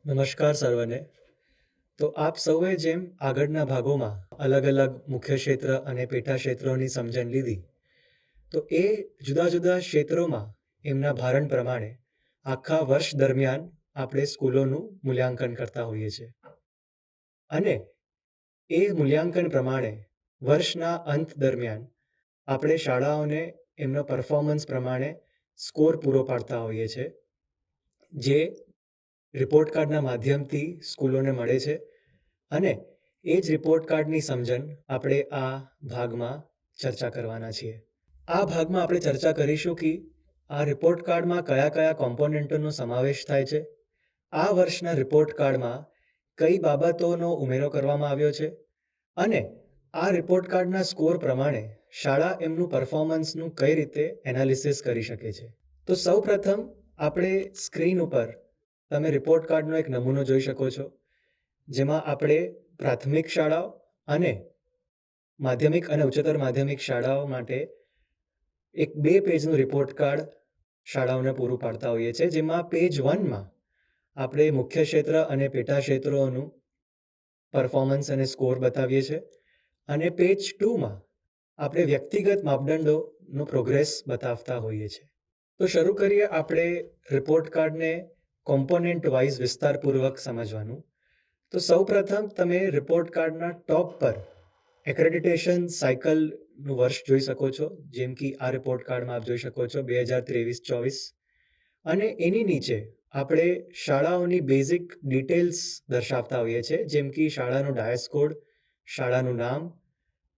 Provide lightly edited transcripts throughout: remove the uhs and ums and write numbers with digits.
નમસ્કાર સર્વને. તો આપ સૌએ જેમ આગળના ભાગોમાં અલગ અલગ મુખ્ય ક્ષેત્ર અને પેટા ક્ષેત્રોની સમજણ લીધી, તો એ જુદા જુદા ક્ષેત્રોમાં એમના ભારણ પ્રમાણે આખા વર્ષ દરમિયાન આપણે સ્કૂલોનું મૂલ્યાંકન કરતા હોઈએ છીએ. અને એ મૂલ્યાંકન પ્રમાણે વર્ષના અંત દરમિયાન આપણે શાળાઓને એમનો પરફોર્મન્સ પ્રમાણે સ્કોર પૂરો પાડતા હોઈએ છીએ, જે રિપોર્ટ કાર્ડના માધ્યમથી સ્કૂલોને મળે છે. અને એ જ રિપોર્ટ કાર્ડની સમજણ આપણે આ ભાગમાં ચર્ચા કરવાના છીએ. આ ભાગમાં આપણે ચર્ચા કરીશું કે આ રિપોર્ટ કાર્ડમાં કયા કયા કોમ્પોનન્ટોનો સમાવેશ થાય છે, આ વર્ષના રિપોર્ટ કાર્ડમાં કઈ બાબતોનો ઉમેરો કરવામાં આવ્યો છે, અને આ રિપોર્ટ કાર્ડના સ્કોર પ્રમાણે શાળા એમનું પરફોર્મન્સનું કઈ રીતે એનાલિસિસ કરી શકે છે. તો સૌ પ્રથમ આપણે સ્ક્રીન ઉપર તમે રિપોર્ટ કાર્ડનો એક નમૂનો જોઈ શકો છો, જેમાં આપણે પ્રાથમિક શાળાઓ અને માધ્યમિક અને ઉચ્ચતર માધ્યમિક શાળાઓ માટે એક 2 પેજનું રિપોર્ટ કાર્ડ શાળાઓને પૂરું પાડતા હોઈએ છીએ, જેમાં પેજ 1માં આપણે મુખ્ય ક્ષેત્ર અને પેટા ક્ષેત્રોનું પરફોર્મન્સ અને સ્કોર બતાવીએ છીએ, અને પેજ 2માં આપણે વ્યક્તિગત માપદંડોનો પ્રોગ્રેસ બતાવતા હોઈએ છીએ. તો શરૂ કરીએ આપણે રિપોર્ટ કાર્ડને કોમ્પોનેન્ટ વાઇઝ વિસ્તારપૂર્વક સમજવાનું. તો સૌપ્રથમ તમે રિપોર્ટ કાર્ડના ટોપ પર એક્રેડિટેશન સાયકલનું વર્ષ જોઈ શકો છો, જેમ કે આ રિપોર્ટ કાર્ડમાં આપ જોઈ શકો છો 2023-24. અને એની નીચે આપણે શાળાઓની બેઝિક ડિટેલ્સ દર્શાવતા હોઈએ છીએ, જેમ કે શાળાનો ડાયસ કોડ, શાળાનું નામ,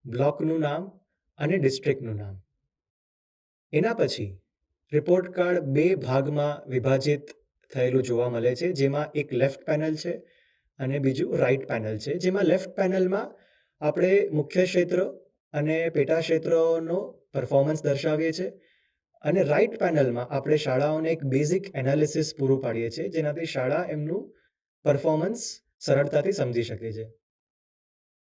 બ્લોકનું નામ અને ડિસ્ટ્રિક્ટનું નામ. એના પછી રિપોર્ટ કાર્ડ 2 ભાગમાં વિભાજિત થયેલું જોવા મળે છે, જેમાં એક લેફ્ટ પેનલ છે અને બીજું રાઈટ પેનલ છે. જેમાં લેફ્ટ પેનલમાં આપણે મુખ્ય ક્ષેત્રો અને પેટા ક્ષેત્રોનો પરફોર્મન્સ દર્શાવીએ છીએ, અને રાઈટ પેનલમાં આપણે શાળાઓને એક બેઝિક એનાલિસિસ પૂરું પાડીએ છીએ, જેનાથી શાળા એમનું પરફોર્મન્સ સરળતાથી સમજી શકે છે.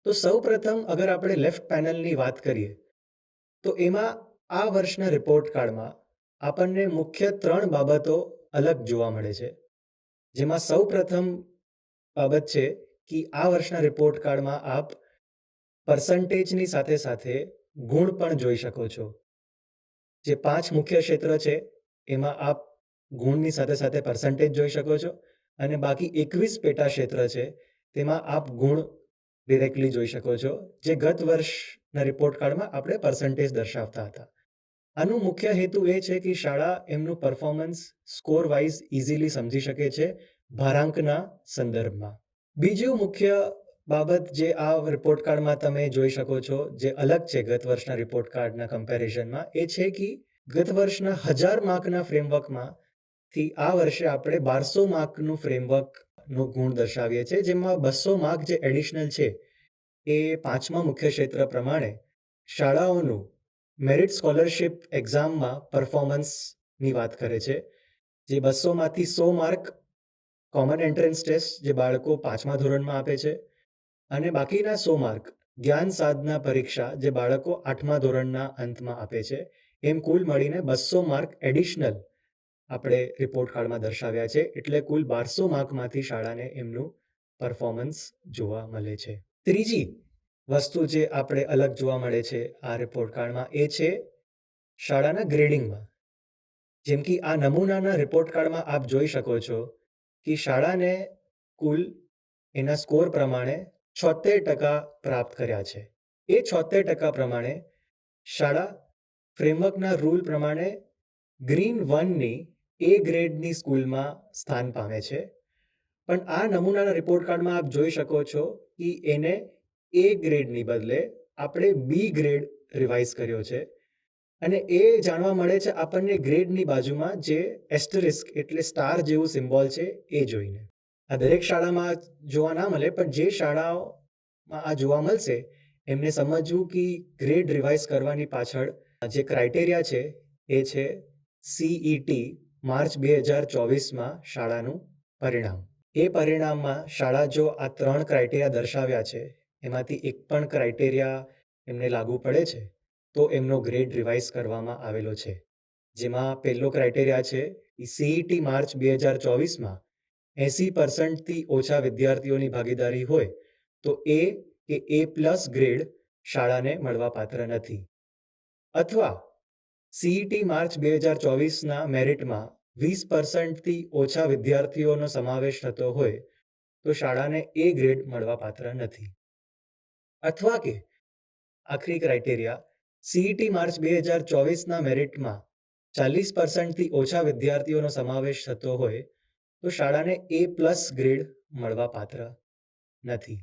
તો સૌ પ્રથમ અગર આપણે લેફ્ટ પેનલની વાત કરીએ, તો એમાં આ વર્ષના રિપોર્ટ કાર્ડમાં આપણને મુખ્ય 3 બાબતો અલગ જોવા મળે છે. જેમાં સૌ પ્રથમ બાબત છે કે આ વર્ષના રિપોર્ટ કાર્ડમાં આપ પર્સન્ટેજની સાથે સાથે ગુણ પણ જોઈ શકો છો. જે 5 મુખ્ય ક્ષેત્ર છે એમાં આપ ગુણની સાથે સાથે પર્સન્ટેજ જોઈ શકો છો, અને બાકી 21 પેટા ક્ષેત્ર છે તેમાં આપ ગુણ ડિરેક્ટલી જોઈ શકો છો, જે ગત વર્ષના રિપોર્ટ કાર્ડમાં આપણે પર્સન્ટેજ દર્શાવતા હતા. આનું મુખ્ય હેતુ એ છે કે શાળા એમનું પરફોર્મન્સ સ્કોર વાઇઝ ઇઝીલી સમજી શકે છે ભારાંકના સંદર્ભમાં. બીજું મુખ્ય બાબત જે આ રિપોર્ટ કાર્ડમાં તમે જોઈ શકો છો, જે અલગ છે ગત વર્ષના રિપોર્ટ કાર્ડના કમ્પેરિઝનમાં, એ છે કે ગત વર્ષના 1000 માર્કના ફ્રેમવર્કમાંથી આ વર્ષે આપણે 1200 માર્કનું ફ્રેમવર્કનો ગુણ દર્શાવીએ છીએ, જેમાં 200 માર્ક જે એડિશનલ છે એ 5મા મુખ્ય ક્ષેત્ર પ્રમાણે શાળાઓનું મેરિટ સ્કોલરશિપ એક્ઝામમાં પરફોર્મન્સની વાત કરે છે. જે 200માંથી 100 માર્ક કોમન એન્ટ્રન્સ ટેસ્ટ જે બાળકો 5મા ધોરણમાં આપે છે, અને બાકીના 100 માર્ક જ્ઞાન સાધના પરીક્ષા જે બાળકો 8મા ધોરણના અંતમાં આપે છે. એમ કુલ મળીને 200 માર્ક એડિશનલ આપણે રિપોર્ટ કાર્ડમાં દર્શાવ્યા છે, એટલે કુલ 1200 માર્કમાંથી શાળાને એમનું પરફોર્મન્સ જોવા મળે છે. ત્રીજી વસ્તુ જે આપણે અલગ જોવા મળે છે આ રિપોર્ટ કાર્ડમાં, એ છે શાળાના ગ્રેડિંગમાં. જેમ કે આ નમૂનાના રિપોર્ટ કાર્ડમાં આપ જોઈ શકો છો કે શાળાને કુલ એના સ્કોર પ્રમાણે 76% પ્રાપ્ત કર્યા છે. એ 76% પ્રમાણે શાળા ફ્રેમવર્કના રૂલ પ્રમાણે ગ્રીન 1ની એ ગ્રેડની સ્કૂલમાં સ્થાન પામે છે. પણ આ નમૂનાના રિપોર્ટ કાર્ડમાં આપ જોઈ શકો છો કે એને એ ગ્રેડની બદલે આપણે બી ગ્રેડ રિવાઇઝ કર્યો છે, અને એ જાણવા મળે છે આપણને ગ્રેડની બાજુમાં જે એસ્ટરિસ્ક એટલે સ્ટાર જેવું સિમ્બોલ છે એ જોઈને. આ દરેક શાળામાં જોવા ના મળે, પણ જે શાળાઓમાં આ જોવા મળશે એમને સમજવું કે ગ્રેડ રિવાઇઝ કરવાની પાછળ જે ક્રાઇટેરિયા છે એ છે CET માર્ચ 2024માં શાળાનું પરિણામ. એ પરિણામમાં શાળા જો આ 3 ક્રાઇટેરિયા દર્શાવ્યા છે એમાંથી એક પણ ક્રાઇટેરિયા એમને લાગુ પડે છે તો એમનો ગ્રેડ રિવાઇઝ કરવામાં આવેલો છે. જેમાં પહેલો ક્રાઇટેરિયા છે CET માર્ચ 2024માં 80% ઓછા વિદ્યાર્થીઓની ભાગીદારી હોય તો એ કે A+ ગ્રેડ શાળાને મળવાપાત્ર નથી. અથવા CET માર્ચ 2024ના મેરિટમાં 20%થી ઓછા વિદ્યાર્થીઓનો સમાવેશ થતો હોય તો શાળાને A ગ્રેડ મળવાપાત્ર નથી. અથવા કે આખરી ક્રાઇટેરિયા CET માર્ચ 2024ના મેરિટમાં 40%થી ઓછા વિદ્યાર્થીઓનો સમાવેશ થતો હોય તો શાળાને A+ ગ્રેડ મળવાપાત્ર નથી.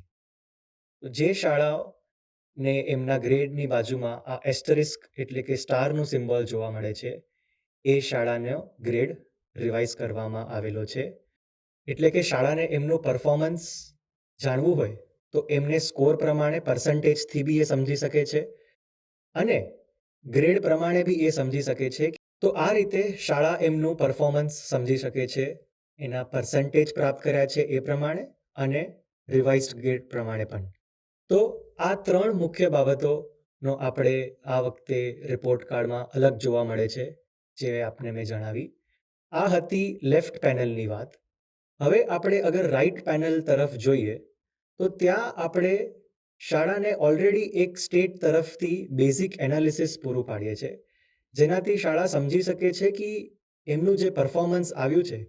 તો જે શાળાઓને એમના ગ્રેડની બાજુમાં આ એસ્ટરિસ્ક એટલે કે સ્ટારનું સિમ્બોલ જોવા મળે છે એ શાળાનો ગ્રેડ રિવાઇઝ કરવામાં આવેલો છે. એટલે કે શાળાને એમનું પરફોર્મન્સ જાણવું હોય તો એમને સ્કોર પ્રમાણે પર્સન્ટેજથી બી એ સમજી શકે છે અને ગ્રેડ પ્રમાણે બી એ સમજી શકે છે. તો આ રીતે શાળા એમનું પરફોર્મન્સ સમજી શકે છે, એના પર્સન્ટેજ પ્રાપ્ત કર્યા છે એ પ્રમાણે અને રિવાઇઝડ ગ્રેડ પ્રમાણે પણ. તો આ 3 મુખ્ય બાબતોનો આપણે આ વખતે રિપોર્ટ કાર્ડમાં અલગ જોવા મળે છે જે આપને મેં જણાવી. આ હતી લેફ્ટ પેનલની વાત. હવે આપણે અગર રાઈટ પેનલ તરફ જોઈએ તો ત્યાં આપણે શાળાને ઓલરેડી એક સ્ટેટ તરફથી બેઝિક એનાલિસિસ પૂરું પાડીએ છીએ જેનાથી શાળા સમજી શકે છે કે એમનું જે પરફોર્મન્સ આવ્યું છે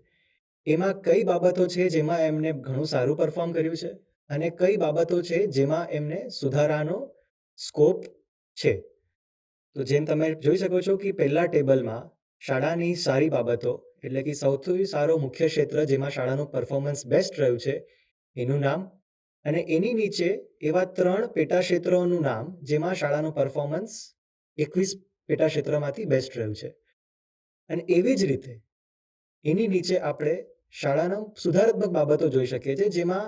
એમાં કઈ બાબતો છે જેમાં એમને ઘણું સારું પરફોર્મ કર્યું છે અને કઈ બાબતો છે જેમાં એમને સુધારાનો સ્કોપ છે. તો જેમ તમે જોઈ શકો છો કે પહેલા ટેબલમાં શાળાની સારી બાબતો એટલે કે સૌથી સારો મુખ્ય ક્ષેત્ર જેમાં શાળાનું પરફોર્મન્સ બેસ્ટ રહ્યું છે એનું નામ અને એની નીચે એવા 3 પેટા ક્ષેત્રોનું નામ જેમાં શાળાનું પરફોર્મન્સ 21 પેટા ક્ષેત્રમાંથી બેસ્ટ રહ્યું છે. અને એવી જ રીતે એની નીચે આપણે શાળાના સુધારાત્મક બાબતો જોઈ શકીએ છીએ જેમાં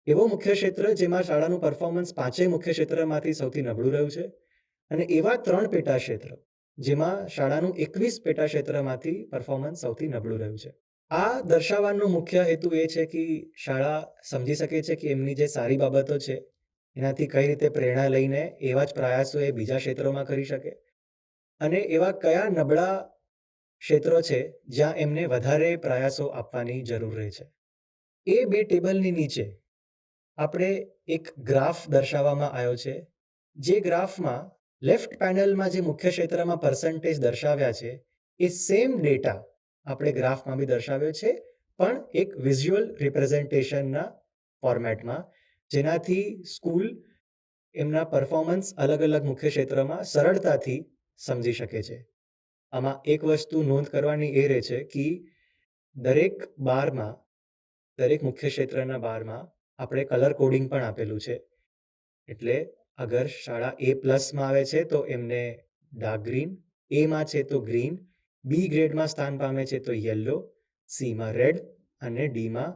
એવો મુખ્ય ક્ષેત્ર જેમાં શાળાનું પરફોર્મન્સ 5 મુખ્ય ક્ષેત્રમાંથી સૌથી નબળું રહ્યું છે અને એવા 3 પેટા ક્ષેત્ર જેમાં શાળાનું 21 પેટા ક્ષેત્રમાંથી પરફોર્મન્સ સૌથી નબળું રહ્યું છે. આ દર્શાવવાનો મુખ્ય હેતુ એ છે કે શાળા સમજી શકે છે કે એમની જે સારી બાબતો છે એનાથી કઈ રીતે પ્રેરણા લઈને એવા જ પ્રયાસો એ બીજા ક્ષેત્રોમાં કરી શકે અને એવા કયા નબળા ક્ષેત્રો છે જ્યાં એમને વધારે પ્રયાસો આપવાની જરૂર રહે છે. એ 2 ટેબલની નીચે આપણે એક ગ્રાફ દર્શાવવામાં આવ્યો છે જે ગ્રાફમાં લેફ્ટ પેનલમાં જે મુખ્ય ક્ષેત્રમાં પર્સન્ટેજ દર્શાવ્યા છે એ સેમ ડેટા આપણે ગ્રાફમાં બી દર્શાવ્યો છે પણ એક વિઝ્યુઅલ રિપ્રેઝન્ટેશનના ફોર્મેટમાં જેનાથી સ્કૂલ એમના પરફોર્મન્સ અલગ અલગ મુખ્ય ક્ષેત્રમાં સરળતાથી સમજી શકે છે. આમાં એક વસ્તુ નોંધ કરવાની એ રહે છે કે દરેક બારમાં દરેક મુખ્ય ક્ષેત્રના બારમાં આપણે કલર કોડિંગ પણ આપેલું છે. એટલે અગર શાળા A+ આવે છે તો એમને ડાર્ક ગ્રીન, એમાં છે તો ગ્રીન, બી ગ્રેડમાં સ્થાન પામે છે તો યલો, સીમાં રેડ અને ડીમાં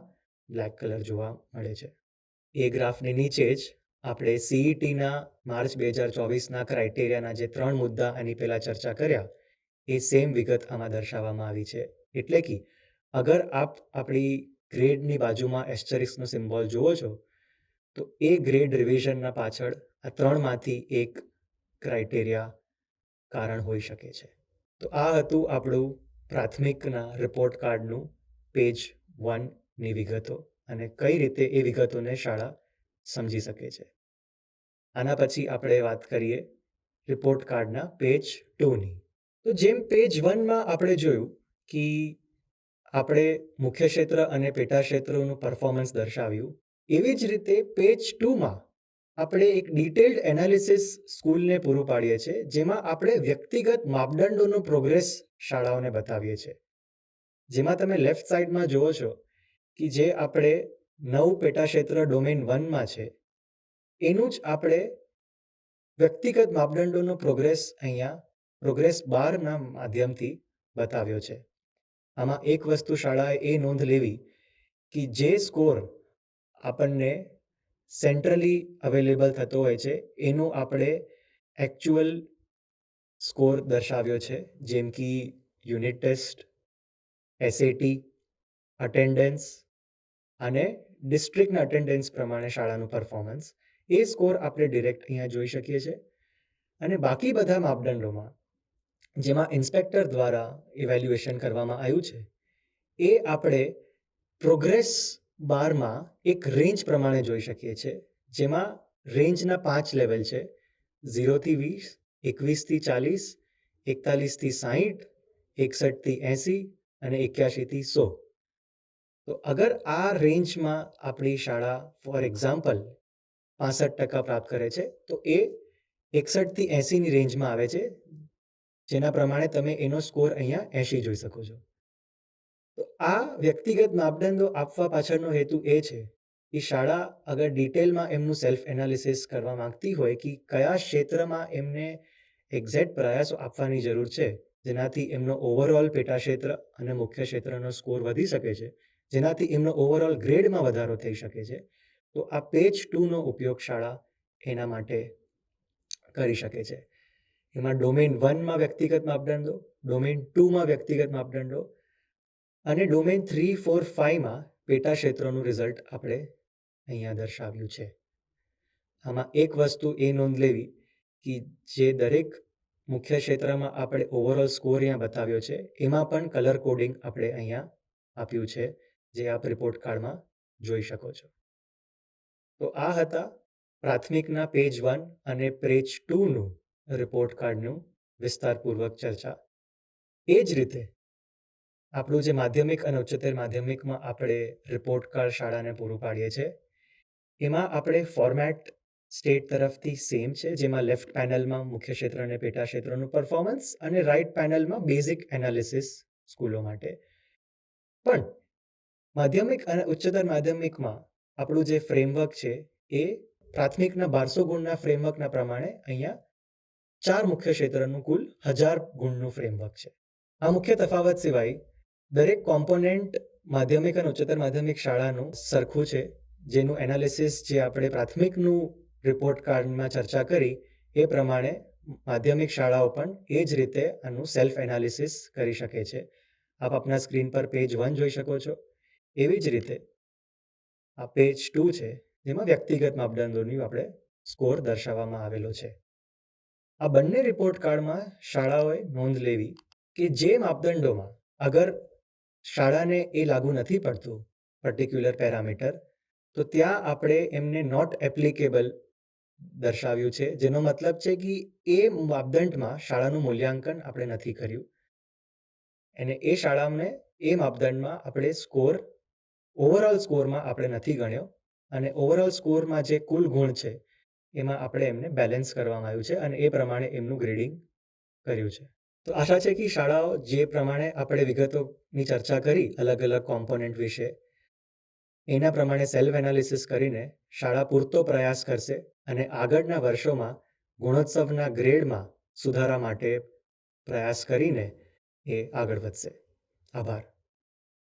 બ્લેક કલર જોવા મળે છે. એ ગ્રાફની નીચે જ આપણે CETના માર્ચ 2024ના ક્રાઇટેરિયાના જે 3 મુદ્દા આની પહેલા ચર્ચા કર્યા એ સેમ વિગત આમાં દર્શાવવામાં આવી છે. એટલે કે અગર આપ આપણી ગ્રેડની બાજુમાં એસ્ટરિસ્કનો સિમ્બોલ જુઓ છો તો એ ગ્રેડ રિવિઝનના પાછળ આ 3માંથી એક ક્રાઇટેરિયા કારણ હોઈ શકે છે. તો આ હતું આપણું પ્રાથમિકના રિપોર્ટ કાર્ડનું પેજ 1ની વિગતો અને કઈ રીતે એ વિગતોને શાળા સમજી શકે છે. આના પછી આપણે વાત કરીએ રિપોર્ટ કાર્ડના પેજ 2ની. તો જેમ પેજ 1માં આપણે જોયું કે આપણે મુખ્ય ક્ષેત્ર અને પેટા ક્ષેત્રોનું પરફોર્મન્સ દર્શાવ્યું એવી જ રીતે પેજ 2માં આપણે એક ડિટેલ્ડ એનાલિસિસ સ્કૂલને પૂરું પાડીએ છીએ જેમાં આપણે વ્યક્તિગત માપદંડોનો પ્રોગ્રેસ શાળાઓને બતાવીએ છીએ. જેમાં તમે લેફ્ટ સાઈડમાં જુઓ છો કે જે આપણે 9 પેટા ક્ષેત્ર ડોમેન 1માં છે એનું જ આપણે વ્યક્તિગત માપદંડોનો પ્રોગ્રેસ અહીંયા પ્રોગ્રેસ બારના માધ્યમથી બતાવ્યો છે. આમાં એક વસ્તુ શાળાએ એ નોંધ લેવી કે જે સ્કોર આપણને સેન્ટ્રલી અવેલેબલ થતો હોય છે એનું આપણે એકચ્યુઅલ સ્કોર દર્શાવ્યો છે જેમ કે યુનિટ ટેસ્ટ, SAT, અટેન્ડન્સ અને ડિસ્ટ્રિક્ટના અટેન્ડન્સ પ્રમાણે શાળાનું પરફોર્મન્સ એ સ્કોર આપણે ડિરેક્ટ અહીંયા જોઈ શકીએ છીએ. અને બાકી બધા માપદંડોમાં જેમાં ઇન્સ્પેક્ટર દ્વારા ઇવેલ્યુએશન કરવામાં આવ્યું છે એ આપણે પ્રોગ્રેસ બારમાં એક રેન્જ પ્રમાણે જોઈ શકીએ છીએ, જેમાં રેન્જના 5 લેવલ છે: 0 થી 20, 21 થી 40, 41 થી 60, 61 થી 80 અને 81 થી 100. તો અગર આ રેન્જમાં આપણી શાળા ફોર એક્ઝામ્પલ 65% પ્રાપ્ત કરે છે, તો એ 61 થી 80ની રેન્જમાં આવે છે, જેના પ્રમાણે તમે એનો સ્કોર અહીંયા 80 જોઈ શકો છો. તો આ વ્યક્તિગત માપદંડો આપવા પાછળનો હેતુ એ છે કે શાળા અગર ડિટેલમાં એમનું સેલ્ફ એનાલિસિસ કરવા માંગતી હોય કે કયા ક્ષેત્રમાં એમને એક્ઝેક્ટ પ્રયાસો આપવાની જરૂર છે, જેનાથી એમનો ઓવરઓલ પેટા ક્ષેત્ર અને મુખ્ય ક્ષેત્રનો સ્કોર વધી શકે છે, જેનાથી એમનો ઓવરઓલ ગ્રેડમાં વધારો થઈ શકે છે, તો આ પેજ 2નો ઉપયોગ શાળા એના માટે કરી શકે છે. એમાં ડોમેન 1માં વ્યક્તિગત માપદંડો, ડોમેન 2માં વ્યક્તિગત માપદંડો અને ડોમેન 3, 4, 5માં પેટા ક્ષેત્રોનું રિઝલ્ટ આપણે અહીંયા દર્શાવ્યું છે. આમાં એક વસ્તુ એ નોંધ લેવી કે જે દરેક મુખ્ય ક્ષેત્રમાં આપણે ઓવરઓલ સ્કોર અહીંયા બતાવ્યો છે, એમાં પણ કલર કોડિંગ આપણે અહીંયા આપ્યું છે, જે આપ રિપોર્ટ કાર્ડમાં જોઈ શકો છો. તો આ હતા પ્રાથમિકના પેજ 1 અને પેજ 2નું રિપોર્ટ કાર્ડનું વિસ્તારપૂર્વક ચર્ચા. એ જ રીતે આપણું જે માધ્યમિક અને ઉચ્ચતર માધ્યમિકમાં આપણે રિપોર્ટ કાર્ડ શાળાને પૂરું પાડીએ છીએ, એમાં આપણે ફોર્મેટ સ્ટેટ તરફથી સેમ છે, જેમાં લેફ્ટ પેનલમાં મુખ્ય ક્ષેત્ર અને પેટા ક્ષેત્રનું પરફોર્મન્સ અને રાઇટ પેનલમાં બેઝિક એનાલિસિસ સ્કૂલો માટે. પણ માધ્યમિક અને ઉચ્ચતર માધ્યમિકમાં આપણું જે ફ્રેમવર્ક છે એ પ્રાથમિકના 1200 ગુણના ફ્રેમવર્કના પ્રમાણે અહીંયા 4 મુખ્ય ક્ષેત્રનું કુલ 1000 ગુણનું ફ્રેમવર્ક છે. આ મુખ્ય તફાવત સિવાય દરેક કોમ્પોનેન્ટ માધ્યમિક અને ઉચ્ચતર માધ્યમિક શાળાનું સરખું છે, જેનું એનાલિસિસ જે આપણે પ્રાથમિકનું રિપોર્ટ કાર્ડમાં ચર્ચા કરી એ પ્રમાણે માધ્યમિક શાળાઓ પણ એ જ રીતે આનું સેલ્ફ એનાલિસિસ કરી શકે છે. આપ આપના સ્ક્રીન પર પેજ 1 જોઈ શકો છો. એવી જ રીતે આ પેજ 2 છે, જેમાં વ્યક્તિગત માપદંડોની આપણે સ્કોર દર્શાવવામાં આવેલો છે. આ બંને રિપોર્ટ કાર્ડમાં શાળાઓએ નોંધ લેવી કે જે માપદંડોમાં અગર શાળાને એ લાગુ નથી પડતું પર્ટિક્યુલર પેરામીટર, તો ત્યાં આપણે એમને નોટ એપ્લિકેબલ દર્શાવ્યું છે, જેનો મતલબ છે કે એ માપદંડમાં શાળાનું મૂલ્યાંકન આપણે નથી કર્યું અને એ શાળાને એ માપદંડમાં આપણે સ્કોર ઓવરઓલ સ્કોરમાં આપણે નથી ગણ્યો અને ઓવરઓલ સ્કોરમાં જે કુલ ગુણ છે એમાં આપણે એમને બેલેન્સ કરવામાં આવ્યું છે અને એ પ્રમાણે એમનું ગ્રેડિંગ કર્યું છે. તો આશા છે કે શાળાઓ જે પ્રમાણે આપણે વિગતોની ચર્ચા કરી અલગ અલગ કોમ્પોનેન્ટ વિશે, એના પ્રમાણે સેલ્ફ એનાલિસિસ કરીને શાળા પૂરતો પ્રયાસ કરશે અને આગળના વર્ષોમાં ગુણોત્સવના ગ્રેડમાં સુધારા માટે પ્રયાસ કરીને એ આગળ વધશે. આભાર.